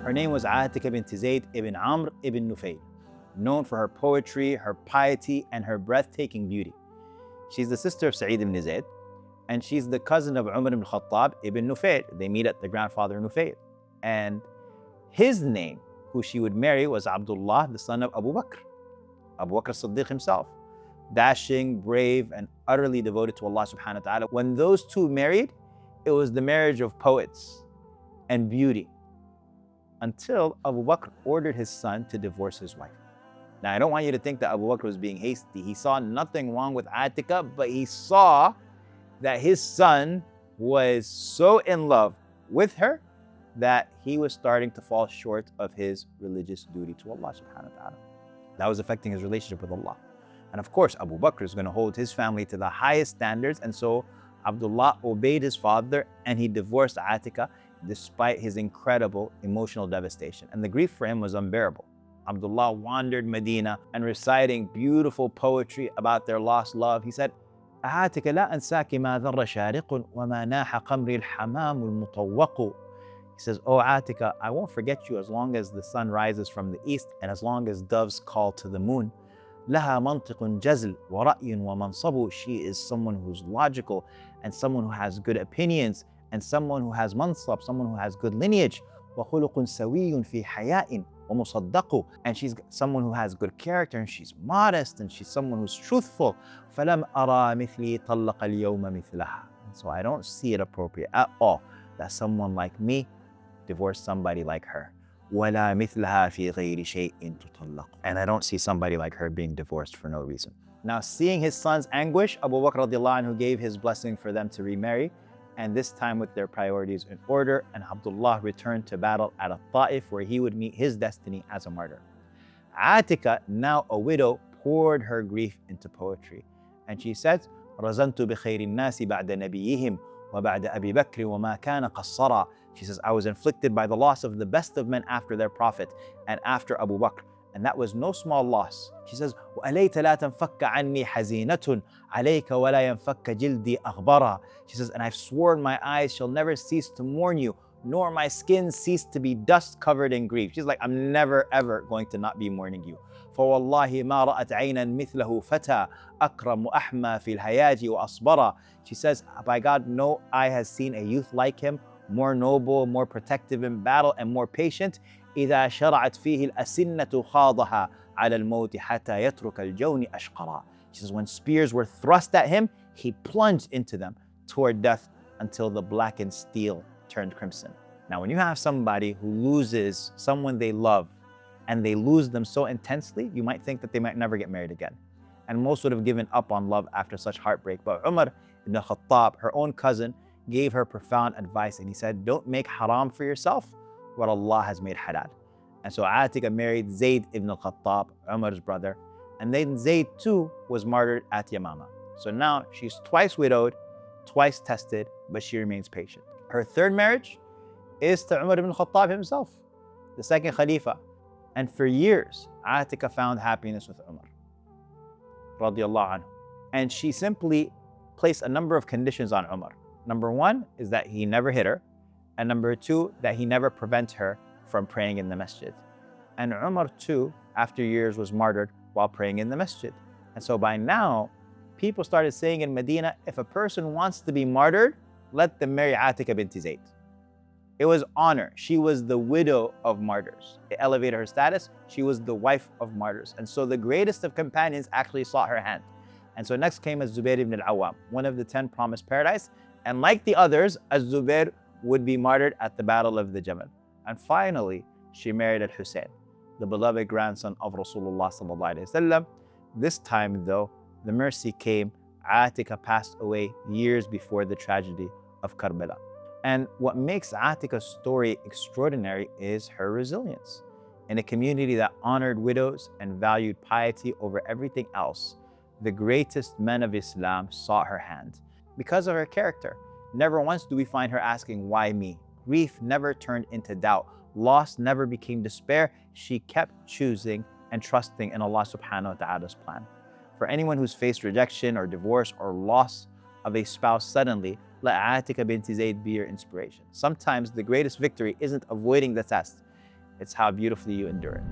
Her name was Atika bint Zayd ibn Amr ibn Nufayl, known for her poetry, her piety, and her breathtaking beauty. She's the sister of Sa'id ibn Zayd, and she's the cousin of Umar ibn Khattab ibn Nufayl. They meet at their grandfather Nufayl. And his name, who she would marry, was Abdullah, the son of Abu Bakr. Abu Bakr as-Siddiq himself. Dashing, brave, and utterly devoted to Allah subhanahu wa ta'ala. When those two married, it was the marriage of poets and beauty, until Abu Bakr ordered his son to divorce his wife. Now, I don't want you to think that Abu Bakr was being hasty. He saw nothing wrong with Atika, but he saw that his son was so in love with her that he was starting to fall short of his religious duty to Allah subhanahu wa ta'ala. That was affecting his relationship with Allah. And of course, Abu Bakr is going to hold his family to the highest standards. And so Abdullah obeyed his father and he divorced Atika despite his incredible emotional devastation. And the grief for him was unbearable. Abdullah wandered Medina and reciting beautiful poetry about their lost love. He said, "أعاتك لا أنساك ما ذر شارق وما ناح قمري الحمام المطوق." He says, "Oh Atika, I won't forget you as long as the sun rises from the east and as long as doves call to the moon. لها منطق جزل ورأي ومنصب." She is someone who's logical and someone who has good opinions and someone who has mansab, someone who has good lineage. وخلق سوي في حياء ومصدق. And she's someone who has good character and she's modest and she's someone who's truthful. فلم أرى مثلي طلق اليوم مثلها. So I don't see it appropriate at all that someone like me divorce somebody like her. ولا مثلها في غير شيء تطلق. And I don't see somebody like her being divorced for no reason. Now, seeing his son's anguish, Abu Bakr radiallahu anhu gave his blessing for them to remarry, and this time with their priorities in order, and Abdullah returned to battle at Ta'if, where he would meet his destiny as a martyr. Atika, now a widow, poured her grief into poetry, and she said, رزنت بخير الناس بعد نبيهم وبعد أبي بكر وما كان قصرا. She says, I was inflicted by the loss of the best of men after their prophet and after Abu Bakr, and that was no small loss. She says, وَأَلَيْتَ لَا تَنْفَكَّ عَنِّي حَزِينَةٌ عَلَيْكَ وَلَا يَنْفَكَّ جِلْدِي أَغْبَرًا. She says, and I've sworn my eyes shall never cease to mourn you, nor my skin cease to be dust covered in grief. She's like, I'm never ever going to not be mourning you. فوالله ما رأت عينا مثله فتى أكرم أحمى في الهياج وأصبرا. She says, by God, no eye has seen a youth like him, more noble, more protective in battle, and more patient. إذا شرعت فيه الأسنة خاضها على الموت حتى يترك الجون أشقرا. She says, when spears were thrust at him, he plunged into them toward death until the blackened steel turned crimson. Now, when you have somebody who loses someone they love and they lose them so intensely, you might think that they might never get married again. And most would have given up on love after such heartbreak. But Umar ibn Khattab, her own cousin, gave her profound advice, and he said, don't make haram for yourself what Allah has made halal. And so Atika married Zayd ibn al-Khattab, Umar's brother, and then Zayd too was martyred at Yamama. So now she's twice widowed, twice tested, but she remains patient. Her third marriage is to Umar ibn Khattab himself, the second Khalifa. And for years, Atika found happiness with Umar, radiallahu anhu. And she simply placed a number of conditions on Umar. Number one is that he never hit her. And number two, that he never prevent her from praying in the masjid. And Umar too, after years, was martyred while praying in the masjid. And so by now, people started saying in Medina, if a person wants to be martyred, let them marry Atika bint Zayd. It was honor. She was the widow of martyrs. It elevated her status. She was the wife of martyrs. And so the greatest of companions actually sought her hand. And so next came Az-Zubair ibn al-Awwam, one of the 10 promised paradise. And like the others, Az-Zubair would be martyred at the Battle of the Jamal. And finally, she married Al-Hussein, the beloved grandson of Rasulullah sallallahu alaihi wasallam. This time though, the mercy came. Atika passed away years before the tragedy of Karbala. And what makes Atika's story extraordinary is her resilience. In a community that honored widows and valued piety over everything else, the greatest men of Islam sought her hand because of her character. Never once do we find her asking, why me? Grief never turned into doubt. Loss never became despair. She kept choosing and trusting in Allah subhanahu wa ta'ala's plan. For anyone who's faced rejection or divorce or loss of a spouse suddenly, let Atika bint Zayd be your inspiration. Sometimes the greatest victory isn't avoiding the test. it's how beautifully you endure it.